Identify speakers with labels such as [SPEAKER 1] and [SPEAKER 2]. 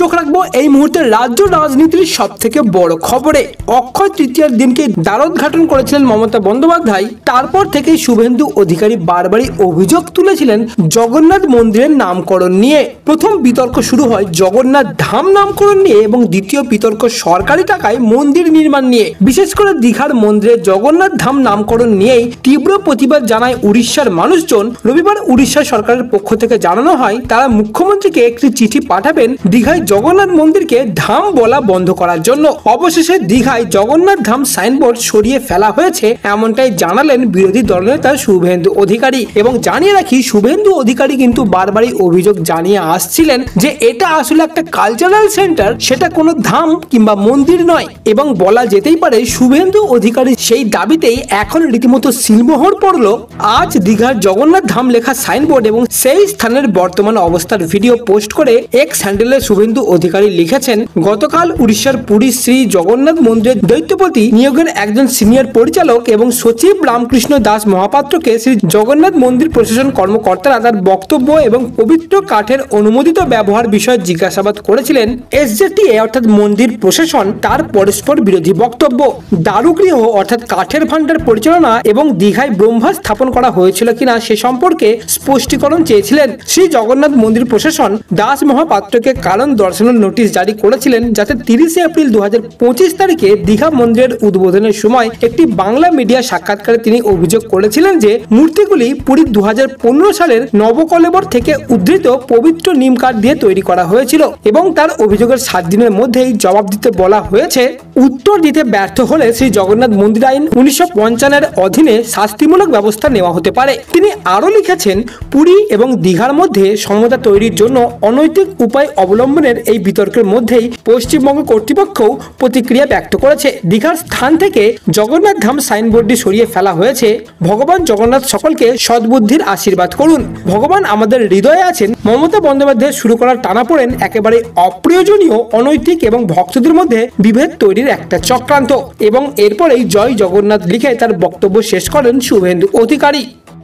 [SPEAKER 1] চোখ রাখবো এই মুহূর্তে রাজ্য রাজনীতির সব থেকে বড় খবরে। অক্ষয় তৃতীয়ার দিনকে দ্বারোদ্ঘাটন করেছিলেন মমতা বন্দ্যোপাধ্যায়। তারপর থেকে শুভেন্দু অধিকারী বারবারই অভিযোগ তুলেছিলেন জগন্নাথ মন্দিরের নামকরণ নিয়ে। প্রথম বিতর্ক শুরু হয় জগন্নাথ ধাম নামকরণ নিয়ে এবং দ্বিতীয় বিতর্ক সরকারি টাকায় মন্দির নির্মাণ নিয়ে। বিশেষ করে দীঘার মন্দিরে জগন্নাথ ধাম নামকরণ নিয়েই তীব্র প্রতিবাদ জানায় উড়িষ্যার মানুষজন। রবিবার উড়িষ্যা সরকারের পক্ষ থেকে জানানো হয় তারা মুখ্যমন্ত্রীকে একটি চিঠি পাঠাবেন দীঘায় জগন্নাথ মন্দিরকে ধাম বলা বন্ধ করার জন্য। অবশেষে দীঘায় জগন্নাথ ধাম সাইনবোর্ড সরিয়ে ফেলা হয়েছে, এমনটাই জানালেন বিরোধী দলনেতা শুভেন্দু অধিকারী। এবং জানিয়ে রাখি, শুভেন্দু অধিকারী কিন্তু বারবারই অভিযোগ জানিয়ে আসছিলেন যে এটা আসলে একটা কালচারাল সেন্টার, সেটা কোনো ধাম কিংবা মন্দির নয়। এবং বলা যেতেই পারে শুভেন্দু অধিকারী সেই দাবিতেই এখন রীতিমতো সিলমোহর পড়ল। আজ দীঘার জগন্নাথ ধাম লেখা সাইনবোর্ড এবং সেই স্থানের বর্তমান অবস্থার ভিডিও পোস্ট করে এক্স হ্যান্ডেলে শুভেন্দু অধিকারী লিখেছেন, গতকাল উড়িষ্যার পুরী শ্রী জগন্নাথ মন্দিরের দৈত্যপতি নিয়োগের একজন সিনিয়র পরিচালক এবং সচিব রামকৃষ্ণ দাস মহাপাত্রকে শ্রী জগন্নাথ মন্দির প্রশাসন কর্মকর্তারা তার বক্তব্য এবং পবিত্র কাঠের অনুমোদিত ব্যবহার বিষয়ে জিজ্ঞাসাবাদ করেছিলেন। এসজেটিএ অর্থাৎ মন্দির প্রশাসন তার পরস্পর বিরোধী বক্তব্য। দারুগৃহ অর্থাৎ কাঠের ভান্ডার পরিচালনা এবং দীঘায় ব্রহ্মা স্থাপন করা হয়েছিল কিনা সে সম্পর্কে স্পষ্টীকরণ চেয়েছিলেন। শ্রী জগন্নাথ মন্দির প্রশাসন দাস মহাপাত্রকে কারণ দর্শানোর নোটিশ জারি করেছিলেন, যাতে 30 এপ্রিল 2025 তারিখে দীঘা মন্দিরের উদ্বোধনের সময় একটি বাংলা মিডিয়া সাক্ষাৎকারে তিনি অভিযোগ করেছিলেন যে মূর্তিগুলি পুরীর 2015 সালের নবকলেবর থেকে উদ্ধৃত পবিত্র নিম কাঠ দিয়ে তৈরি করা হয়েছিল এবং তার অভিযোগের 7 দিনের মধ্যেই জবাব দিতে বলা হয়েছে। উত্তর দিতে ব্যর্থ হলে শ্রী জগন্নাথ মন্দির আইন 1955 এর অধীনে শাস্তিমূলক ব্যবস্থা নেওয়া হতে পারে। তিনি আরো লিখেছেন, পুরী এবং দীঘার মধ্যে সমতা তৈরির জন্য অনৈতিক উপায় অবলম্বনের এই বিতর্কের মধ্যেই পশ্চিমবঙ্গ কর্তৃপক্ষও প্রতিক্রিয়া ব্যক্ত করেছে। দীঘার স্থান থেকে জগন্নাথ ধাম সাইনবোর্ডটি সরিয়ে ফেলা হয়েছে। ভগবান জগন্নাথ সকলকে সদ্বুদ্ধির আশীর্বাদ করুন। ভগবান আমাদের হৃদয়ে আছেন। মমতা বন্দ্যোপাধ্যায় শুরু করার টানাপোড়েন একেবারে অপ্রয়োজনীয়, অনৈতিক এবং ভক্তদের মধ্যে বিভেদ তৈরির একটা চক্রান্ত। এবং এরপরেই জয় জগন্নাথ লিখে তার বক্তব্য শেষ করেন শুভেন্দু অধিকারী।